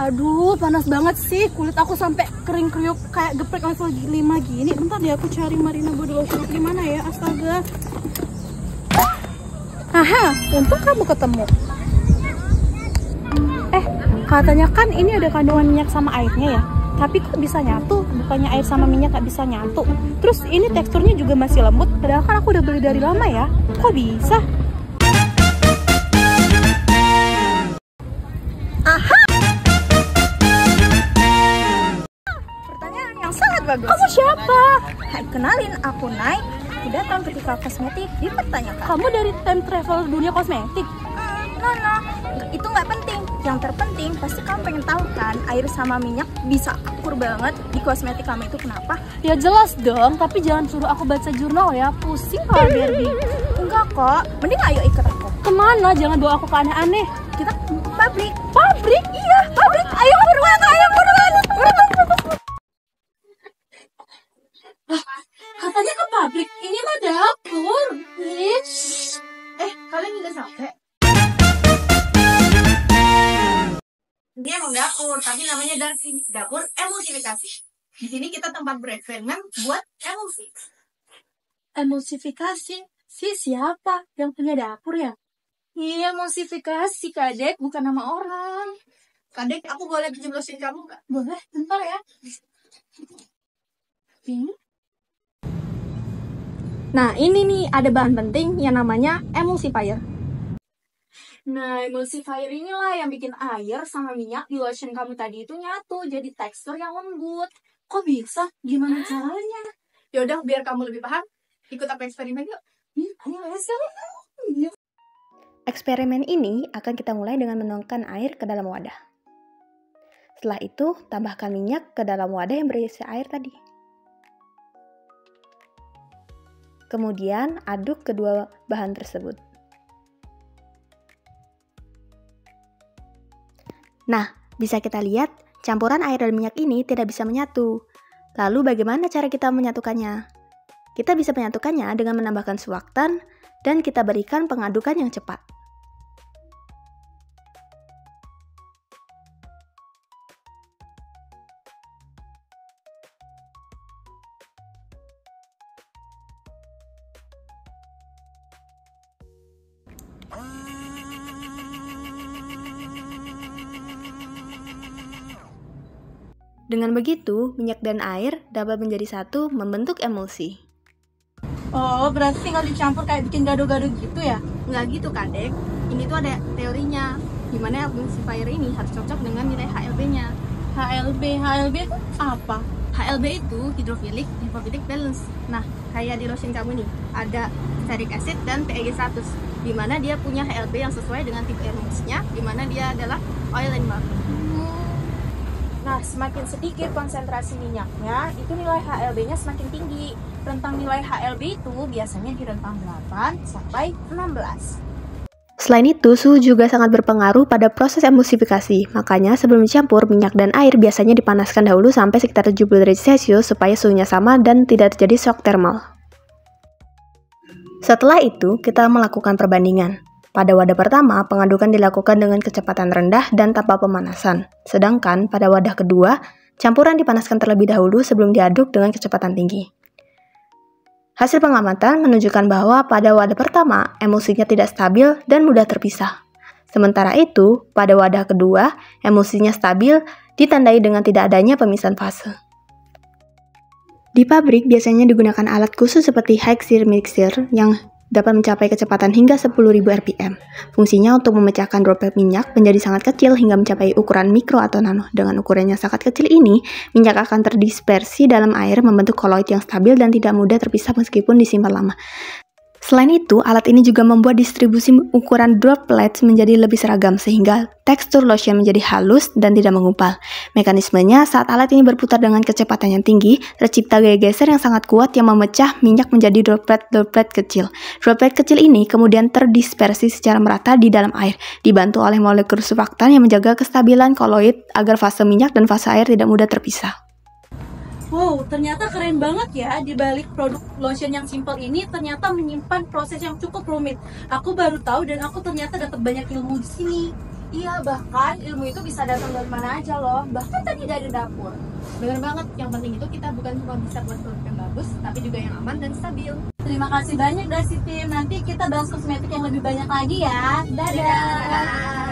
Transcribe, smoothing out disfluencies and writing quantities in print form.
Aduh, panas banget sih. Kulit aku sampai kering kriuk kayak geprek level 5 gini. Bentar deh aku cari Marina Body Lotion di mana ya? Astaga. Aha, untung kamu ketemu. Katanya kan ini ada kandungan minyak sama airnya ya. Tapi kok bisa nyatu? Bukannya air sama minyak gak bisa nyatu. Terus ini teksturnya juga masih lembut. Padahal kan aku udah beli dari lama ya. Kok bisa? Aha! Pertanyaan yang sangat bagus. Kamu siapa? Hai, kenalin, aku Nai. Aku datang ketika kosmetik dipertanyakan. Kamu dari time travel dunia kosmetik? No, itu nggak penting. Yang terpenting pasti kamu pengen tahu kan, air sama minyak bisa akur banget di kosmetik kamu itu kenapa? Ya jelas dong, tapi jangan suruh aku baca jurnal ya, pusing kalau Barbie. Enggak kok, mending ayo ikut aku. Kemana? Jangan bawa aku ke aneh-aneh. Kita pabrik. Pabrik? Iya, pabrik. Ayo buruan, katanya ke pabrik, ini mah dapur. Kalian udah sampai? Dia emang dapur, tapi namanya dapur emulsifikasi. Di sini kita tempat bereksperimen buat emulsi. Emulsifikasi? Si siapa yang punya dapur ya? Iya, emulsifikasi, Kadek, bukan nama orang. Kadek, aku boleh pinjam lotion kamu nggak? Boleh, bentar ya. Ini? Nah, ini nih ada bahan penting yang namanya emulsifier. Nah, emulsifier inilah yang bikin air sama minyak di lotion kamu tadi itu nyatu jadi tekstur yang lembut. Kok bisa? Gimana caranya? Yaudah, biar kamu lebih paham, ikut aku eksperimen yuk. Eksperimen ini akan kita mulai dengan menuangkan air ke dalam wadah. Setelah itu, tambahkan minyak ke dalam wadah yang berisi air tadi. Kemudian, aduk kedua bahan tersebut. Nah, bisa kita lihat, campuran air dan minyak ini tidak bisa menyatu. Lalu bagaimana cara kita menyatukannya? Kita bisa menyatukannya dengan menambahkan suaktan dan kita berikan pengadukan yang cepat. Dengan begitu, minyak dan air dapat menjadi satu membentuk emulsi. Oh, berarti tinggal dicampur kayak bikin gado-gado gitu ya? Nggak gitu, Kadek. Ini tuh ada teorinya. Dimana emulsifier ini harus cocok dengan nilai HLB-nya. HLB itu apa? HLB itu hydrophilic lipophilic balance. Nah, kayak di lotion kamu nih, ada steric acid dan PEG 100. Dimana dia punya HLB yang sesuai dengan tipe emulsinya, dimana dia adalah oil and milk. Nah, semakin sedikit konsentrasi minyaknya, itu nilai HLB-nya semakin tinggi. Rentang nilai HLB itu biasanya di rentang 8 sampai 16. Selain itu, suhu juga sangat berpengaruh pada proses emulsifikasi. Makanya, sebelum dicampur, minyak dan air biasanya dipanaskan dahulu sampai sekitar 70 derajat Celcius supaya suhunya sama dan tidak terjadi shock thermal. Setelah itu, kita melakukan perbandingan. Pada wadah pertama, pengadukan dilakukan dengan kecepatan rendah dan tanpa pemanasan. Sedangkan pada wadah kedua, campuran dipanaskan terlebih dahulu sebelum diaduk dengan kecepatan tinggi. Hasil pengamatan menunjukkan bahwa pada wadah pertama, emulsinya tidak stabil dan mudah terpisah. Sementara itu, pada wadah kedua, emulsinya stabil ditandai dengan tidak adanya pemisahan fase. Di pabrik biasanya digunakan alat khusus seperti high shear mixer yang dapat mencapai kecepatan hingga 10.000 rpm. Fungsinya untuk memecahkan droplet minyak menjadi sangat kecil hingga mencapai ukuran mikro atau nano. Dengan ukuran yang sangat kecil ini, minyak akan terdispersi dalam air membentuk koloid yang stabil dan tidak mudah terpisah meskipun disimpan lama. Selain itu, alat ini juga membuat distribusi ukuran droplets menjadi lebih seragam sehingga tekstur lotion menjadi halus dan tidak menggumpal. Mekanismenya, saat alat ini berputar dengan kecepatan yang tinggi, tercipta gaya geser yang sangat kuat yang memecah minyak menjadi droplet-droplet kecil. Droplet kecil ini kemudian terdispersi secara merata di dalam air, dibantu oleh molekul surfaktan yang menjaga kestabilan koloid agar fase minyak dan fase air tidak mudah terpisah. Wow, ternyata keren banget ya, di balik produk lotion yang simple ini ternyata menyimpan proses yang cukup rumit. Aku baru tahu dan aku ternyata dapat banyak ilmu di sini. Iya, bahkan ilmu itu bisa datang dari mana aja loh. Bahkan tadi dari dapur. Bener banget, yang penting itu kita bukan cuma bisa buat produk yang bagus, tapi juga yang aman dan stabil. Terima kasih banyak Dasi Tim. Nanti kita bahas kosmetik yang lebih banyak lagi ya. Dadah.